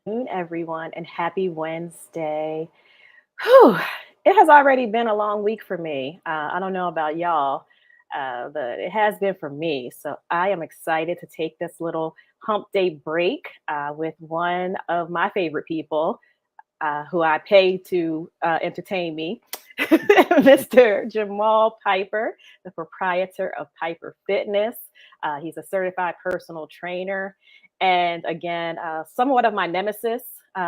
Everyone, and happy Wednesday. Whew, it has already been a long week for me. I don't know about y'all, but it has been for me. So I am excited to take this little hump day break with one of my favorite people who I pay to entertain me, Mr. Jamaal Piper, the proprietor of Piper Fitness. He's a certified personal trainer, and again, somewhat of my nemesis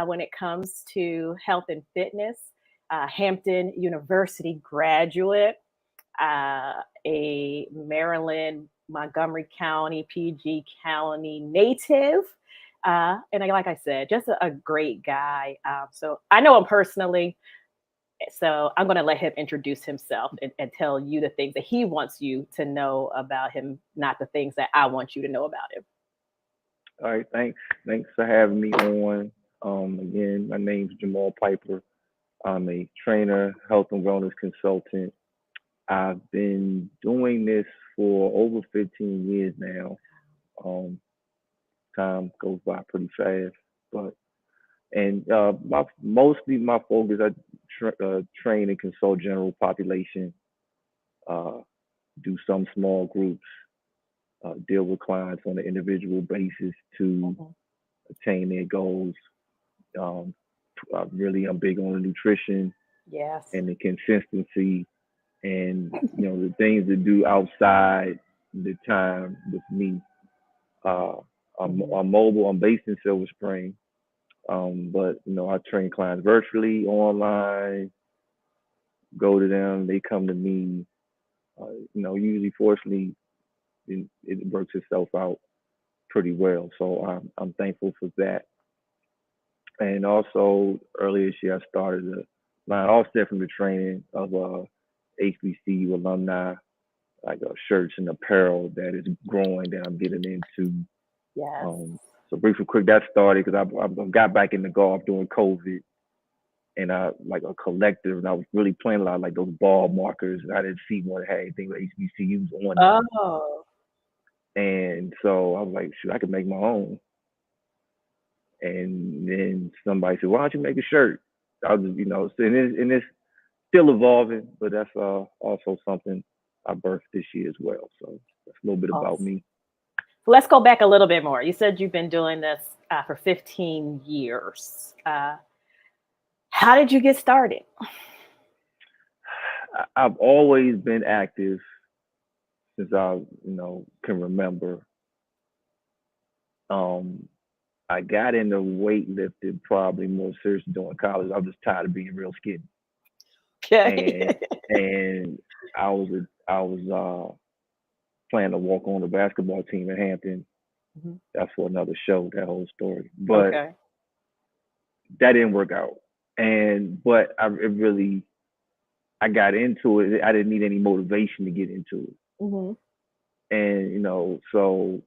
when it comes to health and fitness. Hampton University graduate, a Maryland, Montgomery County, PG County native. And like I said, just a great guy. So I know him personally. So I'm going to let him introduce himself and tell you the things that he wants you to know about him, not the things that I want you to know about him. All right, thanks. Thanks for having me on. Again, my name's Jamaal Piper. I'm a trainer, health and wellness consultant. I've been doing this for over 15 years now. Um, Time goes by pretty fast, but my mostly my focus I train and consult general population. Uh, do some small groups. Deal with clients on an individual basis to Mhm. attain their goals. Um, I'm big on the nutrition Yes. and the consistency and the things to do outside the time with me. Uh, Mhm. I'm mobile. I'm based in Silver Spring, but I train clients virtually, online. Go to them. They come to me. Usually, fortunately, it works itself out pretty well. So I'm thankful for that. And also earlier this year, I started a line offset from the training of HBCU alumni, like shirts and apparel that is growing that I'm getting into. Yes. So briefly, quick, that started because I got back into golf during COVID, and I like a collective, and I was really playing a lot of, like those ball markers. And I didn't see one that had anything with HBCUs on it, Oh. and so I was like, shoot, I could make my own. And then somebody said, why don't you make a shirt? I was, and it's still evolving, but that's also something I birthed this year as well. So that's a little bit about Awesome. me. So let's go back a little bit more. You said you've been doing this for 15 years. How did you get started? I've always been active since I, can remember. Um, I got into weightlifting probably more seriously during college. I was just tired of being real skinny, Okay. and and I was playing to walk on the basketball team in Hampton. Mhm. That's for another show, that whole story. But Okay. that didn't work out. But I got into it. I didn't need any motivation to get into it. Hmm. And so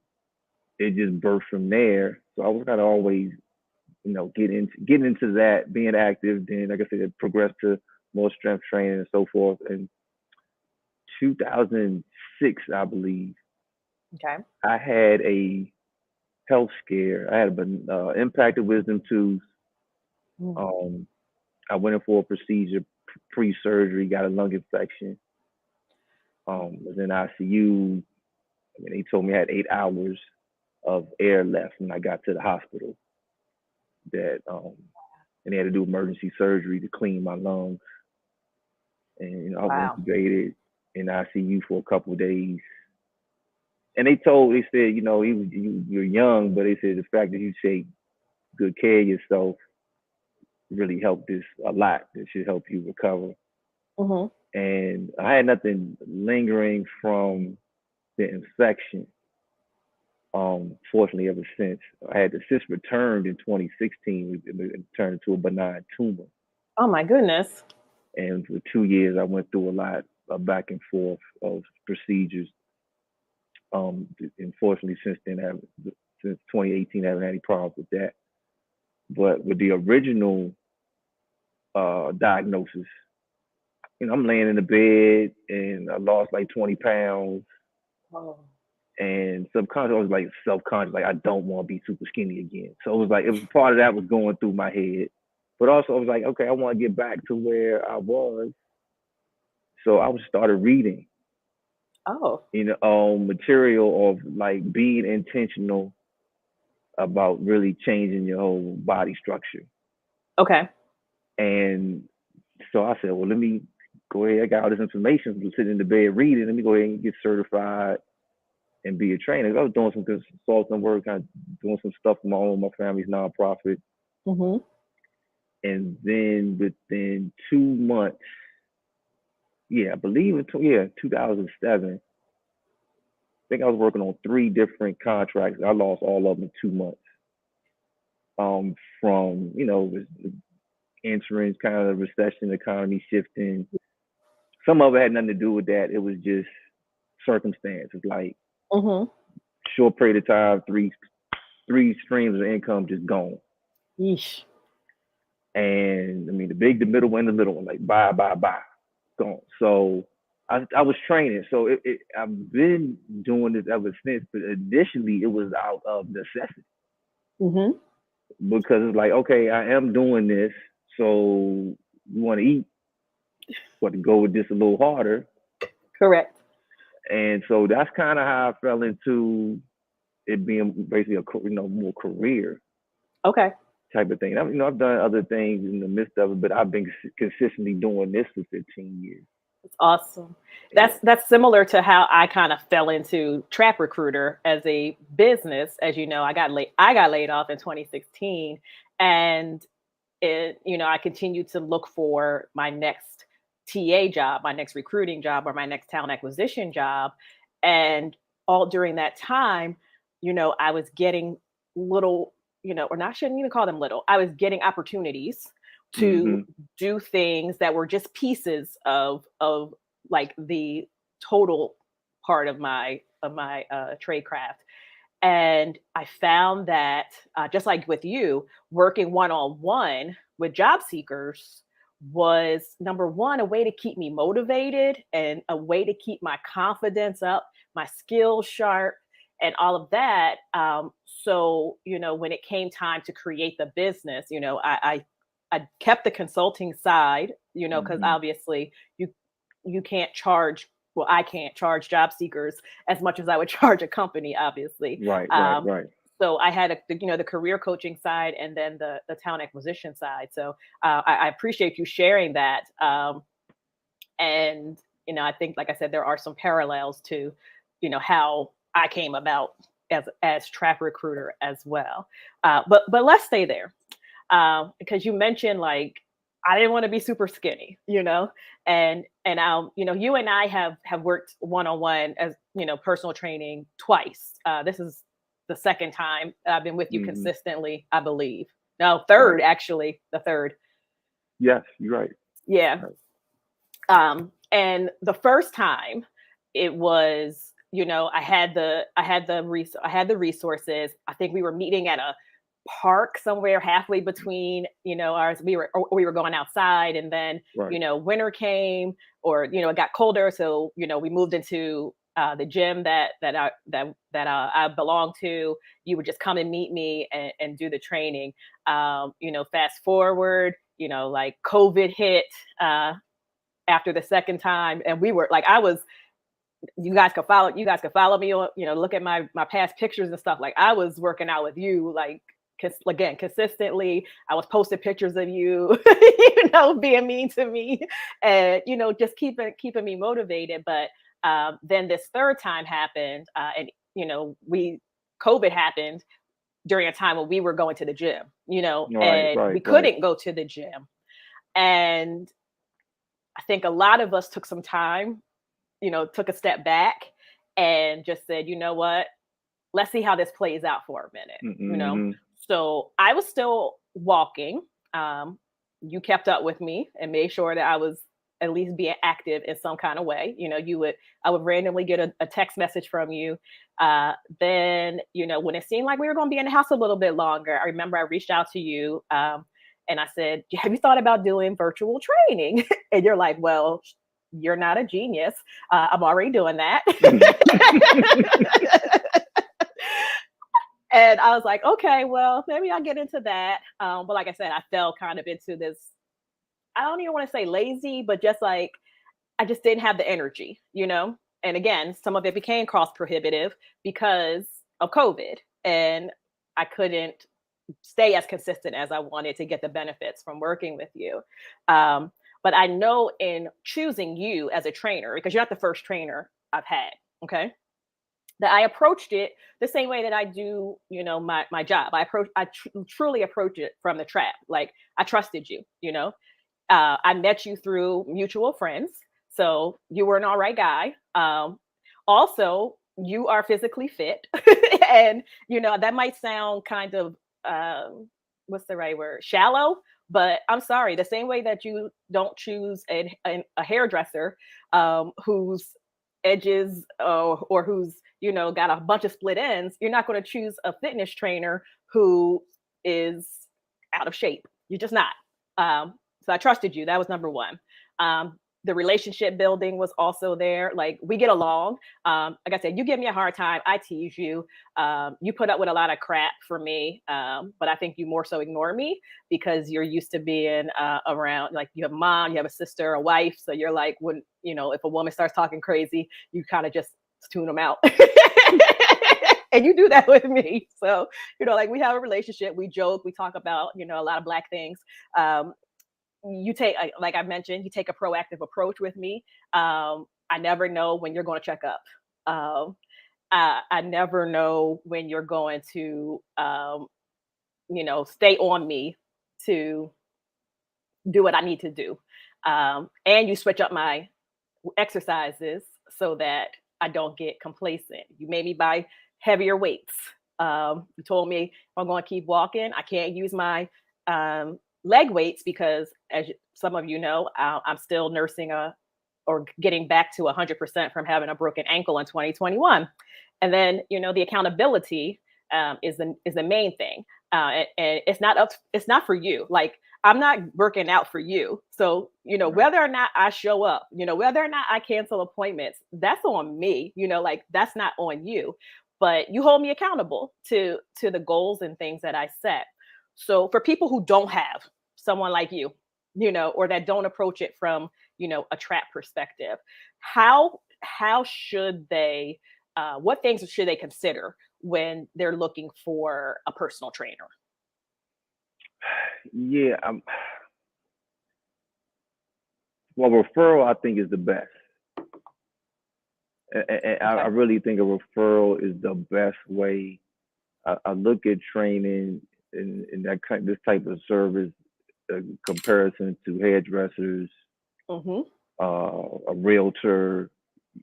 it just birthed from there. So I was kind of always, getting into that, being active. Then, like I said, it progressed to more strength training and so forth. In 2006, I believe, Okay. I had a health scare. I had an impacted wisdom tooth. Mm. Um, I went in for a procedure pre-surgery, got a lung infection. Was in ICU. I mean, they told me I had 8 hours of air left when I got to the hospital. That and they had to do emergency surgery to clean my lungs. And I was Wow. intubated in ICU for a couple of days. And they said, you're young, but they said the fact that you take good care of yourself really helped this a lot. It should help you recover. Hmm. And I had nothing lingering from the infection. Fortunately, ever since I had the cyst returned in 2016, it turned into a benign tumor. Oh my goodness. And for 2 years, I went through a lot of back and forth of procedures. Unfortunately, since 2018, I haven't had any problems with that. But with the original diagnosis, I'm laying in the bed and I lost like 20 pounds. Oh. And subconscious, I was like self-conscious, like I don't want to be super skinny again. So it was like it was part of that was going through my head, but also I was like, okay, I want to get back to where I was. So I was started reading, Oh, material of like being intentional about really changing your whole body structure. okay. And so I said, well, let me go ahead. I got all this information. I'm sitting in the bed reading. Let me go ahead and get certified and be a trainer. I was doing some consulting work, kind of doing some stuff for my own, my family's nonprofit. Mm-hmm. And then within 2 months, yeah, I believe in 2007, I think I was working on three different contracts. I lost all of them in 2 months. From entering kind of the recession, economy shifting. Some of it had nothing to do with that. It was just circumstances, like Mm-hmm. short period of time, three streams of income just gone. Yeesh. And I mean the big, the middle one, the little one, like bye, gone. So I was training. So I've been doing this ever since, but initially it was out of necessity Mm-hmm. because it's like, okay, I am doing this, so you want to eat, but to go with this a little harder. Correct. And so that's kind of how I fell into it being basically more career Okay. type of thing. I've done other things in the midst of it, but I've been consistently doing this for 15 years. That's awesome. Yeah. That's similar to how I kind of fell into Trap Recruiter as a business. As you know, I got laid off in 2016, and I continued to look for my next TA job, my next recruiting job, or my next talent acquisition job. And all during that time, I was getting little, or not, shouldn't even call them little. I was getting opportunities to Mhm. do things that were just pieces of like the total part of my trade craft. And I found that, just like with you, working one on one with job seekers was number one, a way to keep me motivated and a way to keep my confidence up, my skills sharp, and all of that. So, when it came time to create the business, I kept the consulting side, because Mhm. obviously you can't charge, well, I can't charge job seekers as much as I would charge a company, obviously. Right. Right. Um, Right. so I had the career coaching side and then the talent acquisition side. So I appreciate you sharing that. And I think, like I said, there are some parallels to how I came about as trap recruiter as well. But let's stay there, because you mentioned, like, I didn't want to be super skinny, and you and I have worked one on one as personal training twice. This is the second time I've been with you Mhm. consistently, I believe. No, Right. third, actually, the third. Yes, you're right. Yeah. Right. And the first time, it was, I had the resources. I think we were meeting at a park somewhere halfway between ours. We were going outside, and then Right. winter came, or it got colder, so we moved into the gym that I belong to. You would just come and meet me and do the training. Fast forward, like COVID hit, after the second time, and we were like, I was you guys could follow me on, look at my past pictures and stuff. Like, I was working out with you, like, again, consistently. I was posting pictures of you, being mean to me, and just keeping me motivated. But then this third time happened, and we COVID happened during a time when we were going to the gym, Right. and Right. we Right. couldn't go to the gym. And I think a lot of us took some time, took a step back and just said, you know what, let's see how this plays out for a minute. Mhm. So I was still walking. Um, you kept up with me and made sure that I was at least being active in some kind of way. I would randomly get a text message from you. Then, when it seemed like we were going to be in the house a little bit longer, I remember I reached out to you. And I said, have you thought about doing virtual training? And you're like, well, you're not a genius. I'm already doing that. And I was like, okay, well, maybe I'll get into that. But like I said, I fell kind of into this. I don't even want to say lazy, but just like I just didn't have the energy, you know? And again, some of it became cost prohibitive because of COVID. And I couldn't stay as consistent as I wanted to get the benefits from working with you. Um, but I know in choosing you as a trainer, because you're not the first trainer I've had, okay? That I approached it the same way that I do, you know, my job. Truly approach it from the trap. Like I trusted you, you know. I met you through mutual friends, so you were an all right guy. Also, you are physically fit, and you know that might sound kind of what's the right word? Shallow. But I'm sorry, the same way that you don't choose a hairdresser whose edges or who's you know got a bunch of split ends, you're not going to choose a fitness trainer who is out of shape. You're just not. So I trusted you. That was number one. The relationship building was also there. Like we get along. Like I said, you give me a hard time. I tease you. You put up with a lot of crap for me, but I think you more so ignore me because you're used to being around. Like you have a mom, you have a sister, a wife. So you're like, when you know, if a woman starts talking crazy, you kind of just tune them out. And you do that with me. So, you know, like we have a relationship, we joke, we talk about, you know, a lot of Black things. Um, you take, like I mentioned, you take a proactive approach with me. I never know when you're going to check up. Um, I never know when you're going to, you know, stay on me to do what I need to do. And you switch up my exercises so that I don't get complacent. You made me buy heavier weights. You told me if I'm going to keep walking, I can't use my leg weights because, as some of you know, I'm still nursing or getting back to 100% from having a broken ankle in 2021. And then, you know, the accountability is the main thing. And it's not for you. Like I'm not working out for you. So, you know, Right. whether or not I show up, you know, whether or not I cancel appointments, that's on me, you know, like that's not on you. But you hold me accountable to the goals and things that I set. So for people who don't have someone like you know, or that don't approach it from, you know, a trap perspective, how should they what things should they consider when they're looking for a personal trainer? Yeah. Well, referral I think is the best. And I Okay. really think a referral is the best way. I look at training in this type of service comparison to hairdressers, Mhm. a realtor.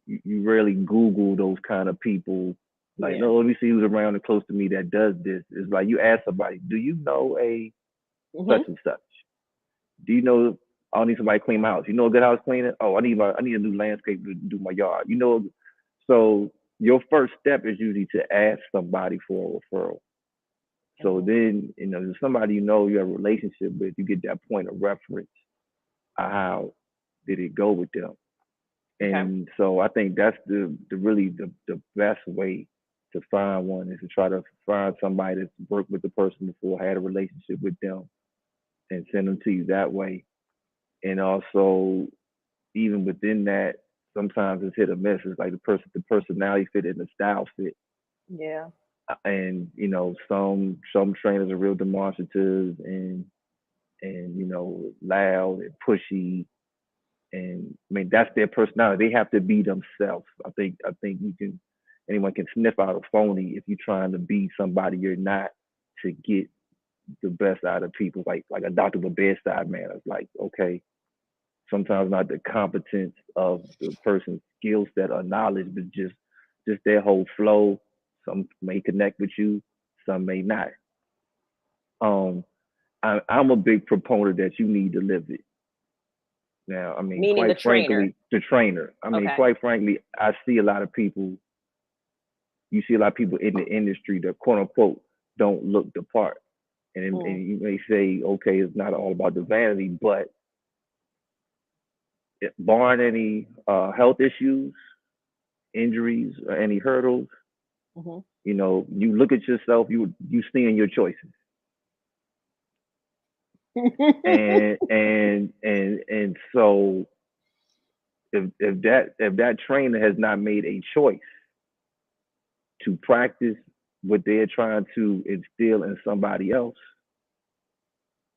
You rarely Google those kind of people. Like, Yeah. no, let me see who's around and close to me that does this. It's like you ask somebody, do you know a such Mhm. and such? Do you know I need somebody to clean my house? You know a good house cleaner? Oh, I need a new landscape to do my yard. You know, so your first step is usually to ask somebody for a referral. So Mhm. then, you know, there's somebody you have a relationship with, you get that point of reference. How did it go with them? Okay. And so I think that's the really the best way to find one is to try to find somebody that's worked with the person before, had a relationship with them, and send them to you that way. And also, even within that, sometimes it's hit or miss. It's like the personality fit and the style fit. Yeah. And you know, some trainers are real demonstrative and you know loud and pushy. And I mean that's their personality. They have to be themselves. I think you can anyone can sniff out a phony if you're trying to be somebody you're not to get the best out of people. Like a doctor with bedside manners. Like okay, sometimes not the competence of the person's skill set or knowledge, but just their whole flow. Some may connect with you, some may not. Um, I'm a big proponent that you need to live it. Now, I mean, Meaning the quite trainer. frankly, the trainer. I mean, Okay. quite frankly, I see a lot of people. You see a lot of people in the industry that quote unquote don't look the part, and Mm. you may say, okay, it's not all about the vanity, but barring any health issues, injuries, or any hurdles, Mhm. you look at yourself, you seeing your choices, and so if that trainer has not made a choice to practice what they're trying to instill in somebody else,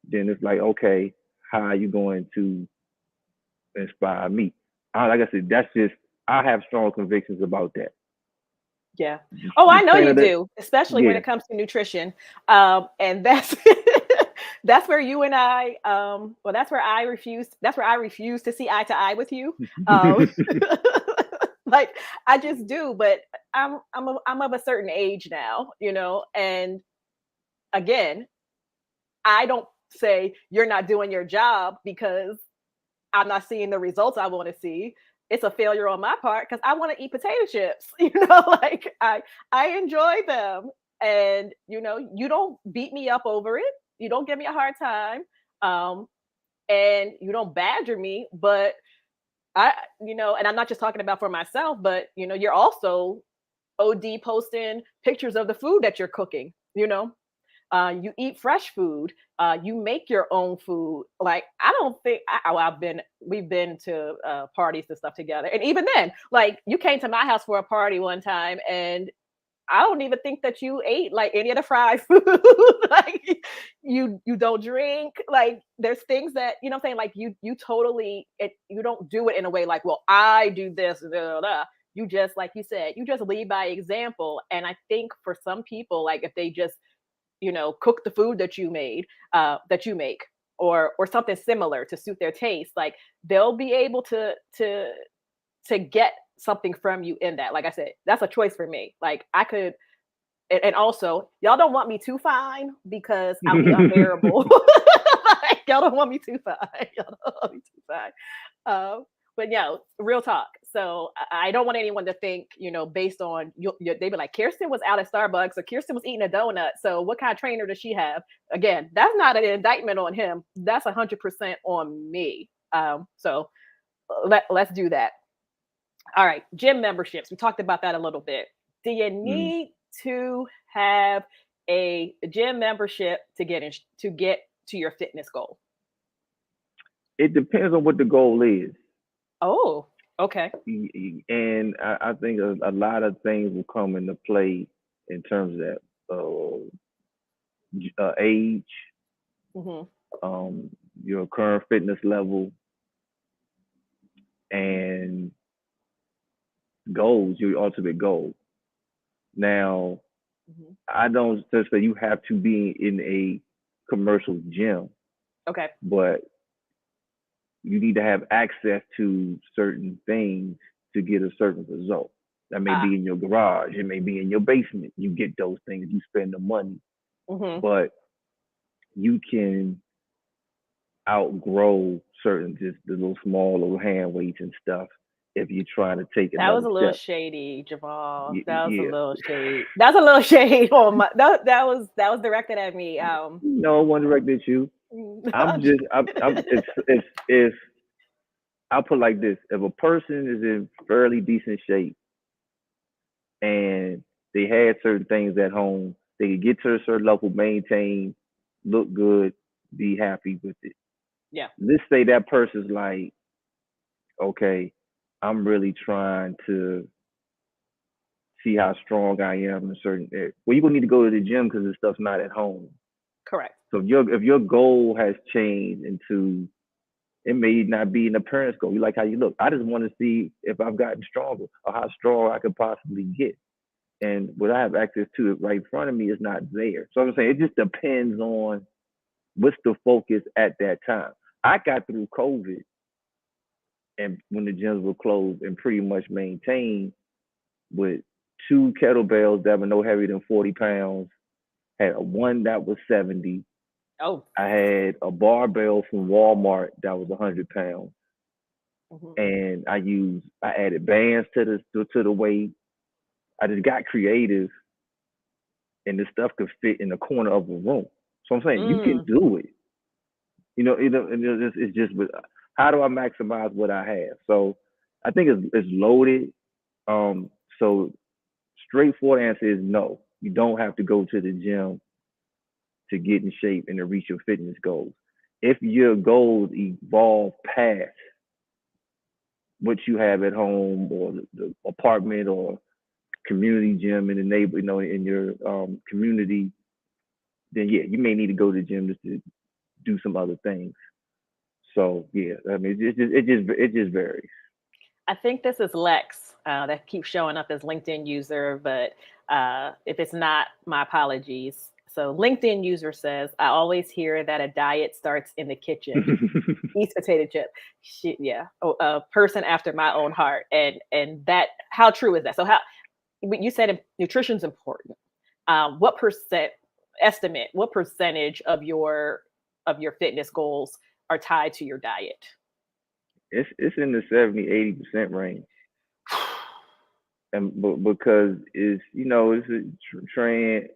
then it's like, okay, how are you going to inspire me? Like I said, that's just I have strong convictions about that. Yeah. The, Oh, the I know trainer you that, do, especially when yeah. it comes to nutrition. And that's that's where you and I, well, that's where I refuse to see eye to eye with you. Um, like I just do, but I'm of a certain age now, and again, I don't say you're not doing your job because I'm not seeing the results I want to see. It's a failure on my part because I want to eat potato chips. Like I enjoy them, and you don't beat me up over it. You don't give me a hard time, um, and you don't badger me. But and I'm not just talking about for myself, but you're also OD posting pictures of the food that you're cooking. You eat fresh food. You make your own food. Like I don't think we've been to parties and stuff together, and even then, like you came to my house for a party one time, and I don't even think that you ate like any of the fried food. Like you don't drink. Like there's things that what I'm saying. Like you totally you don't do it in a way like, well, I do this. Da, da, da. You just like you said, you just lead by example. And I think for some people, like if they just cook the food that you make, or something similar to suit their taste, like they'll be able to get something from you in that. Like I said, that's a choice for me. Like I could, and also y'all don't want me too fine because I'll be unbearable. Like, y'all don't want me too fine. Y'all don't want me too fine. But yeah, real talk. So I don't want anyone to think, based on they be like, Kirsten was out at Starbucks or Kirsten was eating a donut. So what kind of trainer does she have? Again, that's not an indictment on him. That's 100% on me. So let's do that. All right, gym memberships. We talked about that a little bit. Do you Mm. need to have a gym membership to get to your fitness goal? It depends on what the goal is. Oh, okay. And I think a lot of things will come into play in terms of that age, Hmm. um, your current fitness level, and goals, your ultimate goal. Now, Hmm. I don't just say you have to be in a commercial gym, Okay. but you need to have access to certain things to get a certain result. That may Ah. be in your garage, it may be in your basement. You get those things, you spend the money, Hmm. but you can outgrow certain just the little small little hand weights and stuff if you're trying to take That was another a little step. shady, Jamal. That was a Yeah. little shade. That's a little shade on my. That was directed at me. No one directed at you. I'm just I'm it's I'll put it like this. If a person is in fairly decent shape and they had certain things at home, they could get to a certain level, maintain, look good, be happy with it. Yeah. Let's say that person's like, okay, I'm really trying to see how strong I am in a certain area. Well, you're gonna need to go to the gym because the stuff's not at home. Correct. So if your goal has changed into it may not be an appearance goal. You like how you look. I just want to see if I've gotten stronger or how strong I could possibly get. And what I have access to it right in front of me is not there. So I'm saying it just depends on what's the focus at that time. I got through COVID and when the gyms were closed and pretty much maintained with two kettlebells that were no heavier than 40 pounds, had a one that was 70. Oh. I had a barbell from Walmart that was 100 pounds. Hmm. And I added bands to the weight. I just got creative and this stuff could fit in the corner of a room. So I'm saying you can Mm. do it. And it's just How do I maximize what I have? So I think it's loaded. Um, so straightforward answer is no. You don't have to go to the gym to get in shape and to reach your fitness goals. If your goals evolve past what you have at home or the apartment or community gym in the neighbor, in your community, then yeah, you may need to go to the gym just to do some other things. So yeah, I mean, it just varies. I think this is Lex that keeps showing up as LinkedIn user, but if it's not, my apologies. So LinkedIn user says, I always hear that a diet starts in the kitchen. Eats potato chip. Shit, yeah. Oh, a person after my own heart. And that, how true is that? So how you said nutrition's important. What percent estimate? What percentage of your fitness goals are tied to your diet? It's in the 70-80% range, and because it's a train.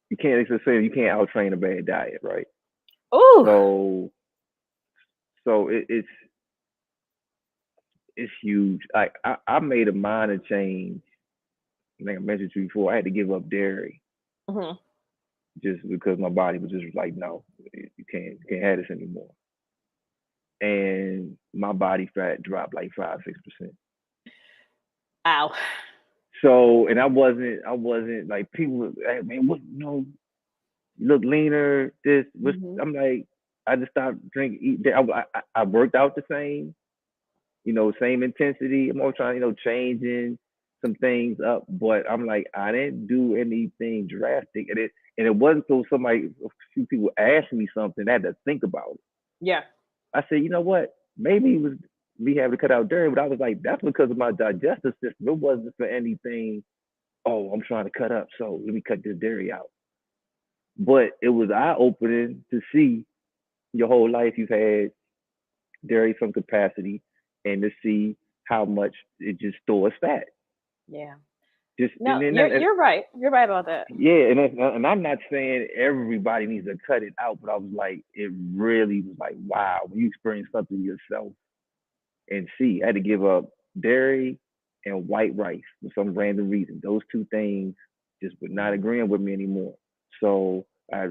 You can't say you can't out train a bad diet, right? Oh, So it's huge. Like I made a minor change. I think I mentioned to you before. I had to give up dairy hmm, just because my body was just like, no, you can't have this anymore. And my body fat dropped like 5-6%. ow. So and I wasn't like people. Hey, man, what you look leaner. This was Hmm. I'm like I just stopped drinking. Eat. I worked out the same. Same intensity. I'm always trying, changing some things up, but I'm like, I didn't do anything drastic, and it wasn't until a few people asked me something, I had to think about it. Yeah, I said, you know what? Maybe it was me having to cut out dairy, but I was like, that's because of my digestive system. It wasn't for anything. Oh, I'm trying to cut up, so let me cut this dairy out. But it was eye opening to see your whole life you've had dairy some capacity, and to see how much it just stores fat. yeah. Just No, you're right. You're right about that. yeah, and I'm not saying everybody needs to cut it out, but I was like, it really was like, wow, when you experience something yourself and see, I had to give up dairy and white rice for some random reason. Those two things just were not Mhm. agreeing with me anymore. So I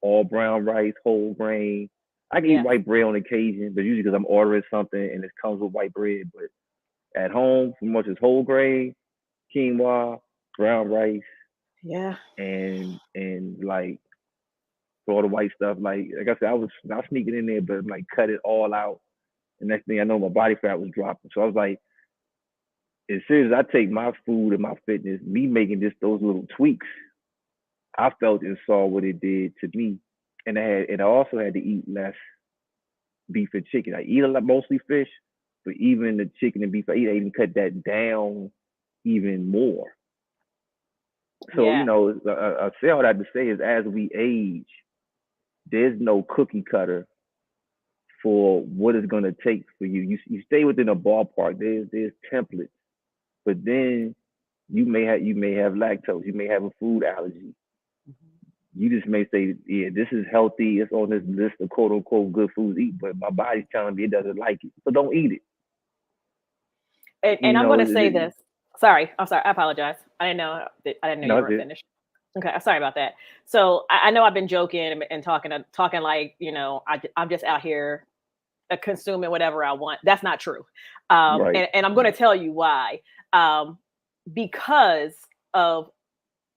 all brown rice, whole grain. I can eat Yes. white bread on occasion, but usually because I'm ordering something and it comes with white bread. But at home, for much as whole grain, quinoa, brown rice, Yeah. and like for all the white stuff. Like I said, I was sneaking in there, but like cut it all out. And next thing I know, my body fat was dropping. So I was like, as soon as I take my food and my fitness, me making just those little tweaks, I felt and saw what it did to me. And I also had to eat less beef and chicken. I eat a lot mostly fish, but even the chicken and beef I even cut that down even more. So Yeah. I say all that to say is as we age, there's no cookie cutter for what it's going to take for you. You stay within a ballpark. There's templates, but then you may have lactose. You may have a food allergy. Mhm. You just may say, yeah, this is healthy. It's on this list of quote unquote good foods to eat, but my body's telling me it doesn't like it, so don't eat it. And You I'm going know, to say this. Sorry. I'm sorry. I apologize. I didn't know you no, weren't finished. Okay, sorry about that. So I know I've been joking and talking like I'm just out here consuming whatever I want. That's not true, right. and I'm going to tell you why. Um, because of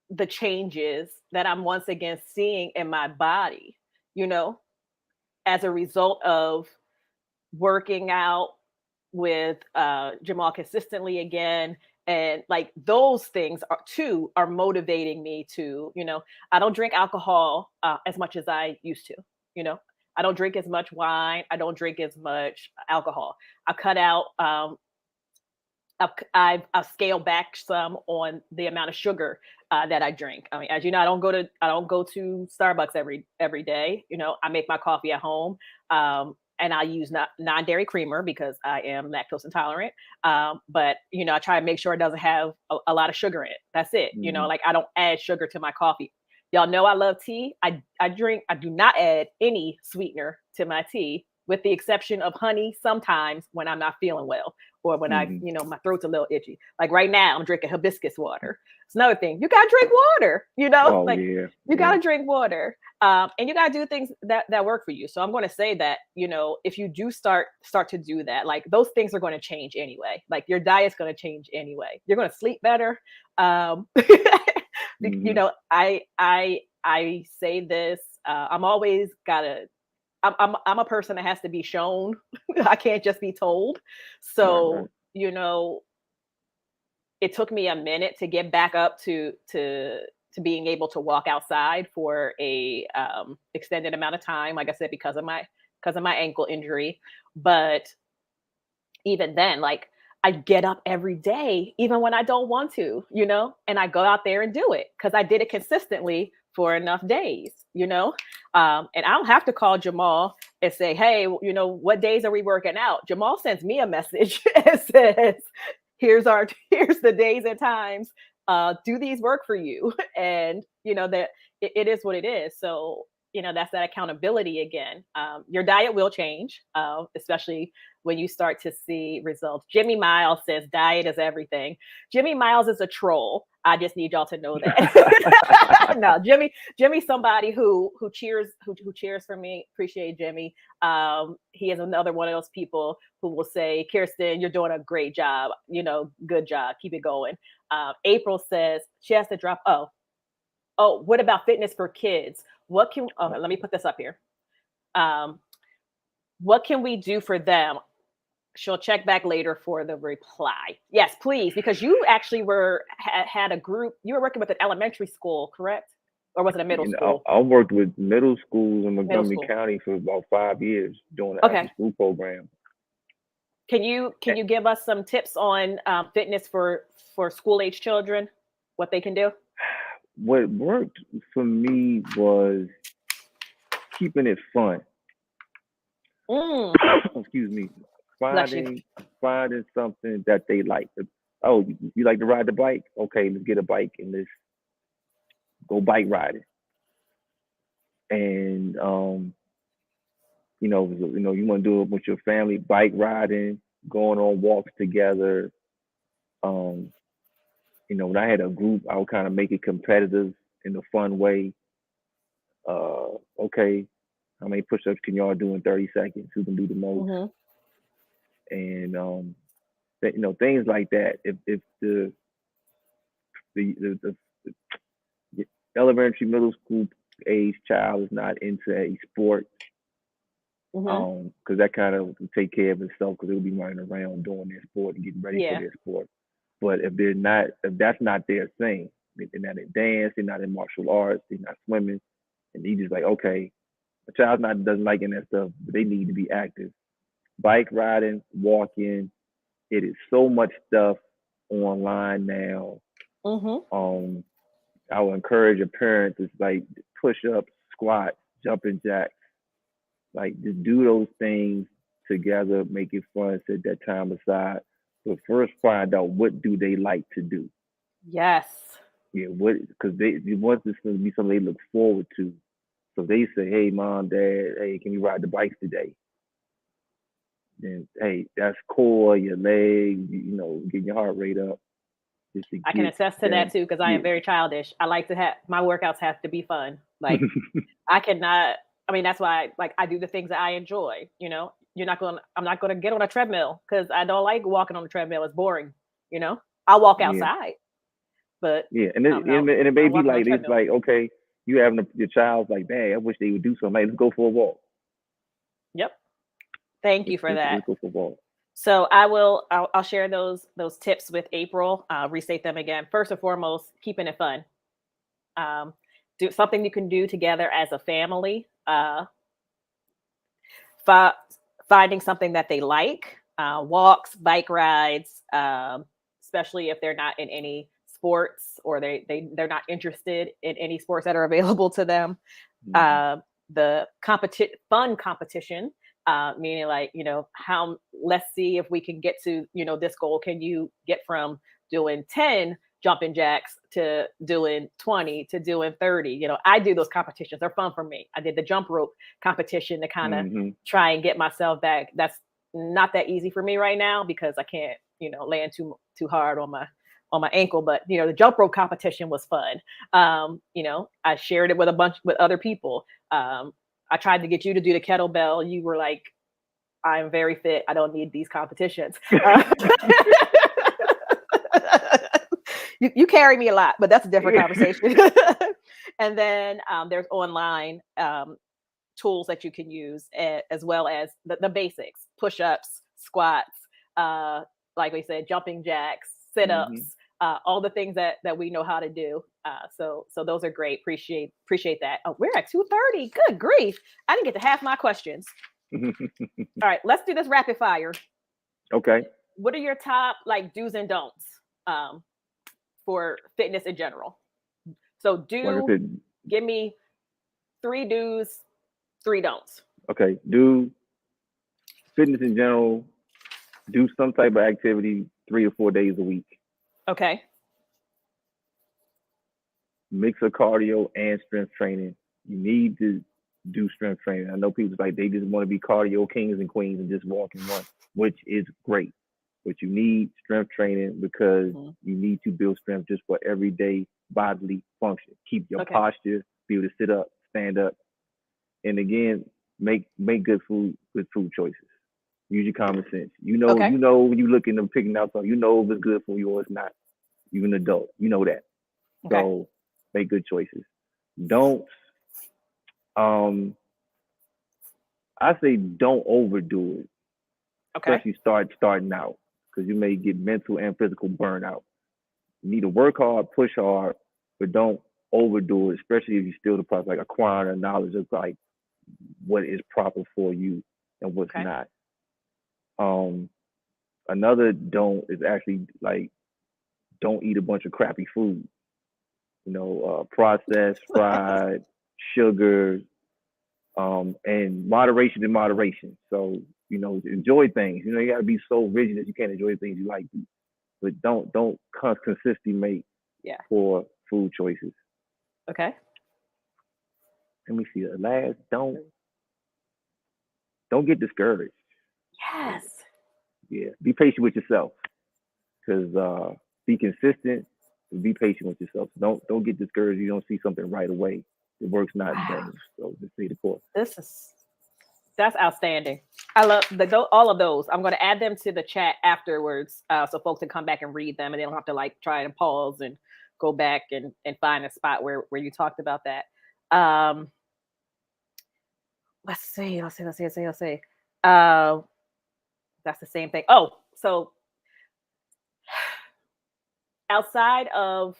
the changes that I'm once again seeing in my body, you know, as a result of working out with Jamaal consistently again. And like those things are motivating me to, I don't drink alcohol as much as I used to, you know, I don't drink as much wine. I don't drink as much alcohol. I cut out, I've scaled back some on the amount of sugar that I drink. I mean, as you know, I don't go to Starbucks every day. You know, I make my coffee at home, and I use non dairy creamer because I am lactose intolerant. But I try to make sure it doesn't have a lot of sugar in it. That's it. Mm-hmm. Like I don't add sugar to my coffee. Y'all know I love tea. I drink. I do not add any sweetener to my tea, with the exception of honey. Sometimes when I'm not feeling well, or when I, Hmm. my throat's a little itchy. Like right now, I'm drinking hibiscus water. It's another thing. You gotta drink water. Oh Like yeah, you yeah. gotta drink water. And you gotta do things that work for you. So I'm going to say that, if you do start to do that, like those things are going to change anyway. Like your diet's going to change anyway. You're going to sleep better. um Hmm. I say this. I'm always gotta. I'm a person that has to be shown. I can't just be told. Right, So right. it took me a minute to get back up to being able to walk outside for a extended amount of time. Like I said, because of my ankle injury. But even then, like, I get up every day, even when I don't want to, and I go out there and do it because I did it consistently for enough days, and I don't have to call Jamal and say, hey, what days are we working out? Jamal sends me a message and says, here's the days and times. Do these work for you? And that it is what it is. So that's that accountability again. Your diet will change, especially when you start to see results. Jimmy Miles says diet is everything. Jimmy Miles is a troll. I just need y'all to know that. No, Jimmy's somebody who cheers for me. Appreciate Jimmy. He is another one of those people who will say, Kirsten, you're doing a great job. Good job. Keep it going. April says she has to drop. Oh, what about fitness for kids? Let me put this up here. Um, what can we do for them? She'll check back later for the reply. Yes, please, because you actually had a group. You were working with an elementary school, correct? Or was it a middle school? I worked with middle schools in Middle Montgomery school. County for about 5 years doing the after Okay. school program. Can you give us some tips on fitness for school age children? What they can do? What worked for me was keeping it fun. Mm, Excuse me. bless you. Finding something that they like. Oh, you like to ride the bike? Okay, let's get a bike and let's go bike riding. And you want to do it with your family, bike riding, going on walks together. Um, when I had a group, I would kind of make it competitive in a fun way. Okay, how many push-ups can y'all do in 30 seconds? Who can do the most? Hmm. And things like that. If the elementary, middle school age child is not into a sport, Hmm. because that kind of will take care of itself because they'll be running around doing their sport and getting ready for Yeah. their sport. But if that's not their thing, they're not in dance, they're not in martial arts, they're not swimming, and you just like, okay, a child not doesn't like any of that stuff, but they need to be active. Bike riding, walking, it is so much stuff online now. Hmm. Um, I would encourage a parent to like push ups, squats, jumping jacks, like just do those things together, make it fun, set that time aside. But first find out what do they like to do. Yes. Yeah, what because they want this to be something they look forward to. So they say, hey mom, dad, hey, can you ride the bikes today? Then hey, that's core, your legs, getting your heart rate up just to I can get attest to that them. too because I am Yeah. very childish. I like to have my workouts have to be fun. Like I cannot. I mean, that's why like I do the things that I enjoy. I'm not going to get on a treadmill because I don't like walking on the treadmill. It's boring. You know, I'll walk Yeah. outside, but Yeah, and it, no, and it may I'm be walking on a like it's treadmill. like okay, you having your child's like, dang, I wish they would do something. Hey, let's go for a walk. Yep. Thank you for that. Let's go for a walk. So I'll share those tips with April. Restate them again. First and foremost, keeping it fun. Um, do something you can do together as a family. Fi- Finding something that they like, walks, bike rides, especially if they're not in any sports or they're not interested in any sports that are available to them. Hmm. uh, the fun competition, meaning like how let's see if we can get to this goal. Can you get from doing 10 jumping jacks to doing 20 to doing 30. I do those competitions. They're fun for me. I did the jump rope competition to kind of Mm-hmm. try and get myself back. That's not that easy for me right now because I can't, land too hard on my ankle. But the jump rope competition was fun. I shared it with a bunch with other people. I tried to get you to do the kettlebell. You were like, I'm very fit. I don't need these competitions. You carry me a lot, but that's a different conversation. And then there's online tools that you can use, as well as the basics: push-ups, squats, uh, like we said, jumping jacks, Mm-hmm. sit-ups, all the things that we know how to do. So those are great. Appreciate that. Oh, we're at 2:30. Good grief! I didn't get to half my questions. All right, let's do this rapid fire. Okay. What are your top like do's and don'ts um, for fitness in general? So Like I do said, give me three do's, three don'ts. okay, do fitness in general, do some type of activity 3 or 4 days a week. Okay. Mix of cardio and strength training. You need to do strength training. I know people like they just want to be cardio kings and queens and just walk and run, which is great. But you need strength training because Hmm. you need to build strength just for everyday bodily function. Keep your Okay. posture, be able to sit up, stand up, and again, make good food choices. Use your common sense. Okay. When you look into picking out something, you know if it's good for you or it's not. You're an adult, you know that. Okay. So make good choices. Don't um I say don't overdo it, Okay. especially starting out, because you may get mental and physical burnout. You need to work hard, push hard, but don't overdo it, especially if you're still the process like acquiring a knowledge of like what is proper for you and what's Okay. not. Um Another don't is actually like don't eat a bunch of crappy food. Processed, fried, sugar, and moderation in moderation. So, enjoy things. You got to be so rigid that you can't enjoy things you like, but don't consistently make Yeah. poor food choices. Okay. Let me see. The last, don't get discouraged. Yes. Yeah, be patient with yourself because be consistent and be patient with yourself. Don't get discouraged. You don't see something right away. The work's not in Wow. vain. So just stay the course. This is That's outstanding. I love all of those. I'm going to add them to the chat afterwards, so folks can come back and read them, and they don't have to like try and pause and go back and find a spot where you talked about that. Um, let's see. Let's see. Let's see. Let's see. Let's see. Uh, that's the same thing. Oh, so outside of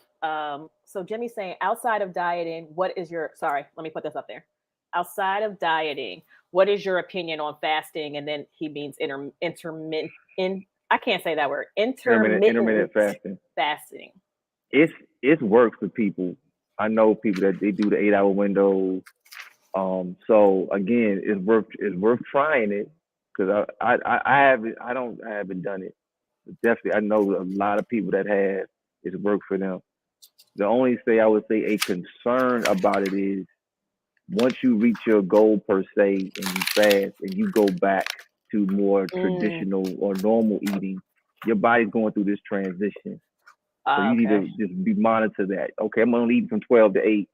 so Jimmy's saying outside of dieting, what is your sorry, let me put this up there. Outside of dieting, what is your opinion on fasting? And then he means intermittent in I can't say that word. Intermittent Intermittent fasting. fasting. It's it's works for people. I know people that they do the 8 hour window. So again, it's worth trying it because I haven't done it. But definitely, I know a lot of people that have. It's worked for them. The only say I would say a concern about it is once you reach your goal per se and you fast and you go back to more Mm, traditional or normal eating, your body's going through this transition. So you need okay. to just be monitor that. Okay, I'm only eating from 12 to 8.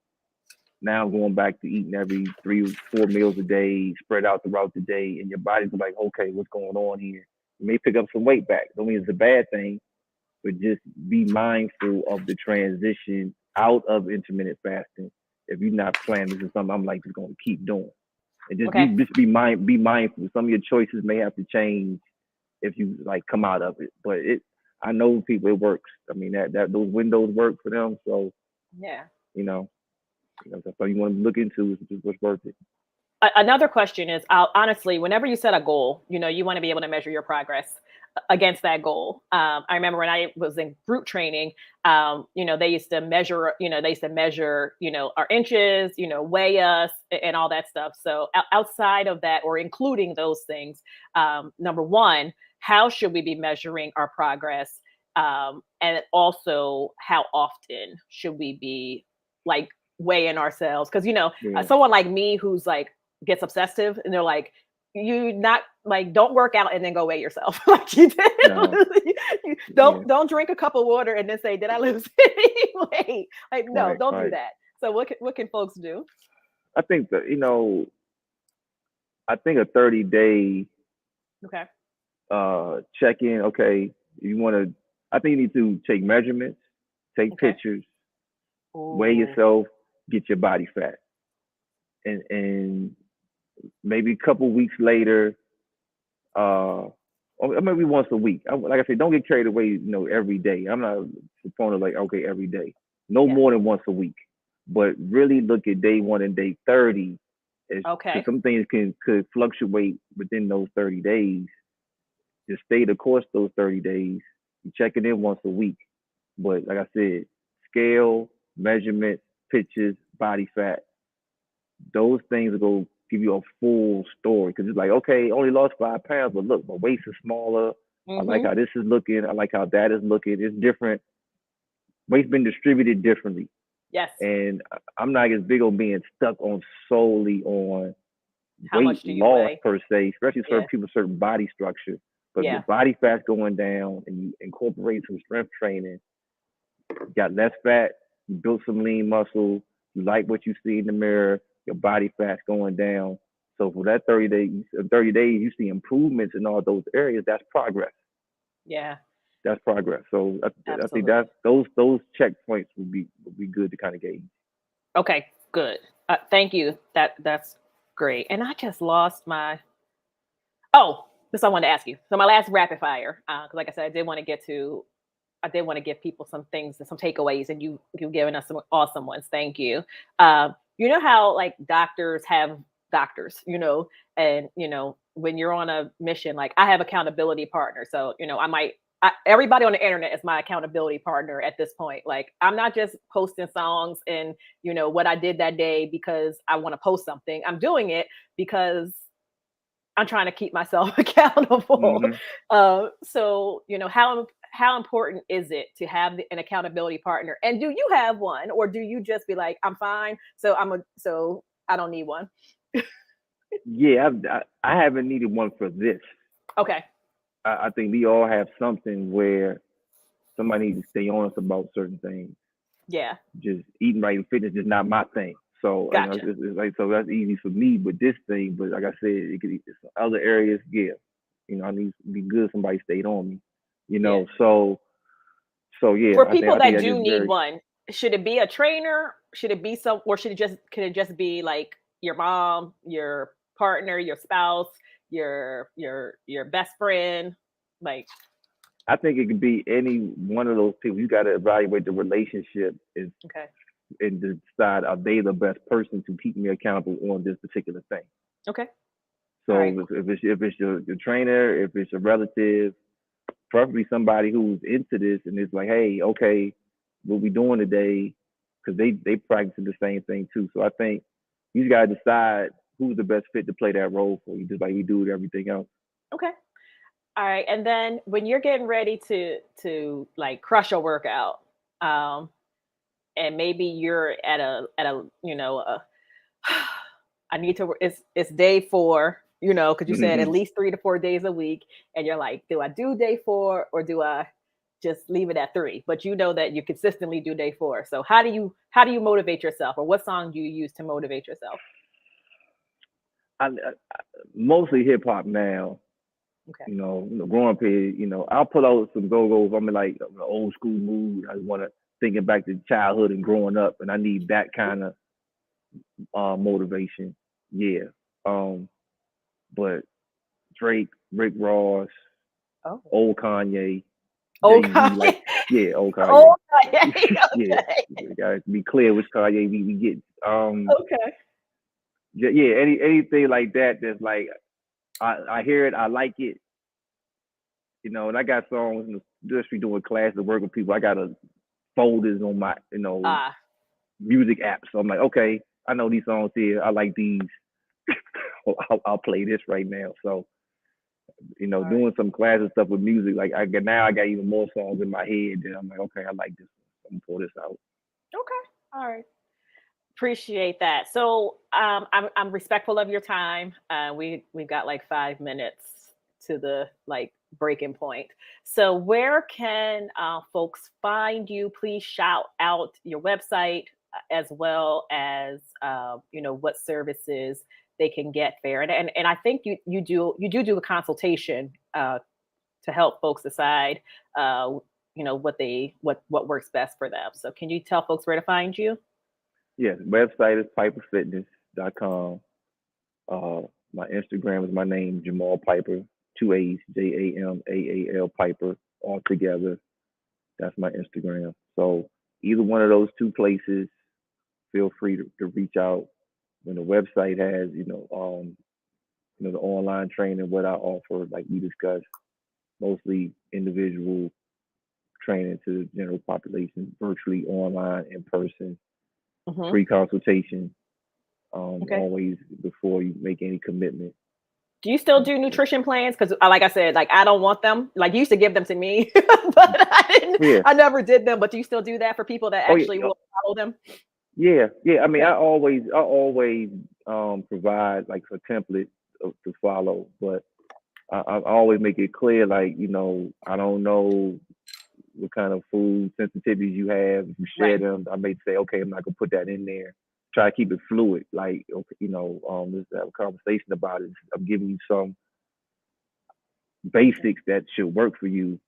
Now I'm going back to eating every 3 or 4 meals a day, spread out throughout the day, and your body's like, okay, what's going on here? You may pick up some weight back. Don't mean it's a bad thing, but just be mindful of the transition out of intermittent fasting. If you're not planning, this is something I'm like just going to keep doing, and just be Okay. just be mindful. Some of your choices may have to change if you like come out of it, but I know people it works. I mean that those windows work for them, so Yeah. you know that's all you want to look into is just what's worth it. Another question is honestly, whenever you set a goal, you want to be able to measure your progress against that goal. I remember when I was in group training, they used to measure, our inches, weigh us and all that stuff. So outside of that, or including those things, number one, how should we be measuring our progress? And also how often should we be like weighing ourselves? Because Yeah. someone like me who's like gets obsessive, and they're like, you not like don't work out and then go weigh yourself like you did. No. Yeah. Don't drink a cup of water and then say, did I lose any weight? Like, no, Right. don't do Right. that. So what can folks do? I think that I think a 30-day Okay. check in. Okay, you want to. I think you need to take measurements, take Okay. pictures, weigh Oh, yourself, get your body fat, and maybe a couple weeks later, or maybe once a week. Like I said, don't get carried away. Every day. I'm not a proponent like okay every day. No yeah. more than once a week, but really look at day one and day 30, because Okay. some things could fluctuate within those 30 days. Just stay the course those 30 days. You check it in once a week. But like I said, scale, measurement, pictures, body fat, those things will give you a full story. Because it's like, okay, only lost 5 pounds, but look, my waist is smaller. I like Mm-hmm. how this is looking. I like how that is looking. It's different. Weight's been distributed differently. Yes. And I'm not as big on being stuck on solely on How weight much do you loss weigh? per se, especially certain Yeah. people, certain body structure. But if your Yeah. body fat's going down and you incorporate some strength training, you got less fat, you built some lean muscle, you like what you see in the mirror, your body fat's going down. So for that 30 days, you see improvements in all those areas. That's progress. Yeah. That's progress. So I think Absolutely. those checkpoints would be good to kind of gauge. Okay, good. Thank you. That's great. And I just lost my. Oh, this I wanted to ask you. So my last rapid fire, because like I said, I did want to give people some things and some takeaways, and you've given us some awesome ones. Thank you. You know how like doctors have doctors, and when you're on a mission, like I have accountability partners, so everybody on the internet is my accountability partner at this point. Like I'm not just posting songs and what I did that day because I want to post something. I'm doing it because I'm trying to keep myself accountable. Hmm. So how important is it to have an accountability partner? And do you have one, or do you just be like, I'm fine, so I don't need one? Yeah, I haven't needed one for this. Okay. I think we all have something where somebody needs to stay honest about certain things. Yeah. Just eating right and fitness is not my thing. So Gotcha. it's like so that's easy for me with this thing. But like I said, it's other areas. Yeah, I need to be good. Somebody stayed on me. Yeah. So yeah, For I think people I think that that's do just need very. one, should it be a trainer? Should it be or could it just be like your mom, your partner, your spouse, your best friend? Like, I think it could be any one of those people. You got to evaluate the relationship is okay. and decide are they the best person to keep me accountable on this particular thing. Okay. All right. So if it's your trainer, if it's a relative, preferably somebody who's into this and it's like, hey, okay, what we doing today? Because they practice the same thing too. So I think you got to decide who's the best fit to play that role for you, just like we do with everything else. Okay. All right. And then when you're getting ready to like crush a workout, um, and maybe you're at a I need to. It's day 4. Because you said at Hmm. least 3 to 4 days a week, and you're like, do I do day 4 or do I just leave it at 3? But you know that you consistently do day 4. So how do you motivate yourself, or what song do you use to motivate yourself? Mostly hip hop now. Okay. Growing up here, I'll pull out some go-go's. I'm in like an old school mood. I want to thinking back to childhood and growing up, and I need that kind of motivation. Yeah. Um, but Drake, Rick Ross, Oh. old Kanye, Oh, Jay Z, like Kanye. yeah, old Oh, Kanye. Kanye. Yeah, Okay. we gotta be clear which Kanye we get. Okay. Yeah, anything like that that's like I hear it, I like it, and I got songs in the industry doing classes, work with people. I got a folders on my Ah, music app, so I'm like, okay, I know these songs here. I like these. I'll play this right now. So All right. doing some classes stuff with music. Like I got even more songs in my head that I'm like, okay, I like this one. I'm gonna pull this out. Okay. All right. Appreciate that. So I'm respectful of your time. We've got like 5 minutes to the like breaking point. So where can folks find you? Please shout out your website as well as what services they can get there. And I think you do a consultation to help folks decide uh, what works best for them. So can you tell folks where to find you? Yes, website is piperfitness.com. Uh, my Instagram is my name, Jamal Piper, two A's, Jamaal Piper, all together. That's my Instagram. So either one of those two places, feel free to reach out. When the website has, the online training, what I offer, like we discussed, mostly individual training to the general population, virtually, online, in person, Hmm. free consultation, Okay. always before you make any commitment. Do you still do nutrition plans? Because, like I said, like I don't want them. Like you used to give them to me, but I didn't. Yeah. I never did them. But do you still do that for people that Oh actually yeah. will follow them? Yeah. I mean, Okay. I always provide like a template to follow, but I always make it clear, like, I don't know what kind of food sensitivities you have. If you share Right. them, I may say, okay, I'm not gonna put that in there. Try to keep it fluid, like, okay, let's have a conversation about it. I'm giving you some basics that should work for you,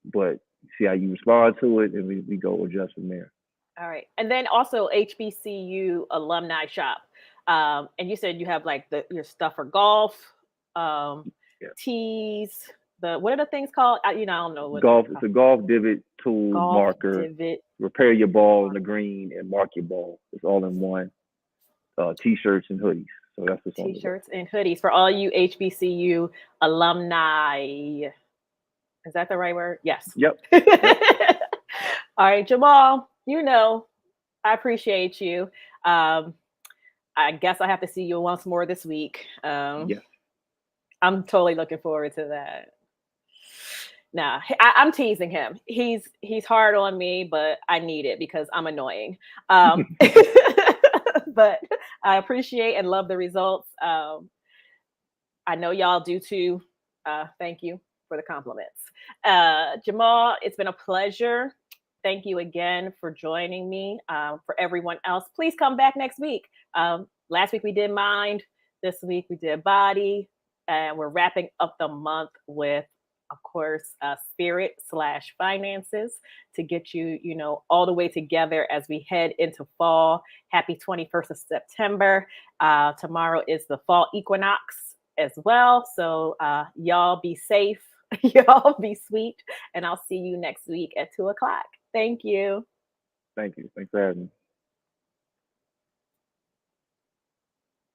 but see how you respond to it, and we go adjust from there. All right. And then also HBCU alumni shop. And you said you have like your stuff for golf, um, Yeah. tees. The what are the things called? I don't know what they're Golf, it's called. a golf divot tool Golf marker. divot. Repair your ball on the green and mark your ball. It's all in one. T-shirts and hoodies. So that's what's on the T-shirts website. and hoodies for all you HBCU alumni. Is that the right word? Yes. Yep. All Yep. right, Jamal, I appreciate you. Um, I guess I have to see you once more this week. Yes. I'm totally looking forward to that. Nah, I'm teasing him. He's hard on me, but I need it because I'm annoying. But I appreciate and love the results. I know y'all do too. Thank you for the compliments. Jamal, it's been a pleasure. Thank you again for joining me. For everyone else, please come back next week. Last week we did mind. This week we did body. And we're wrapping up the month with, of course, spirit/finances to get all the way together as we head into fall. Happy 21st of September. Tomorrow is the fall equinox as well. So y'all be safe. Y'all be sweet. And I'll see you next week at 2 o'clock. Thank you. Thank you. Thanks for having me.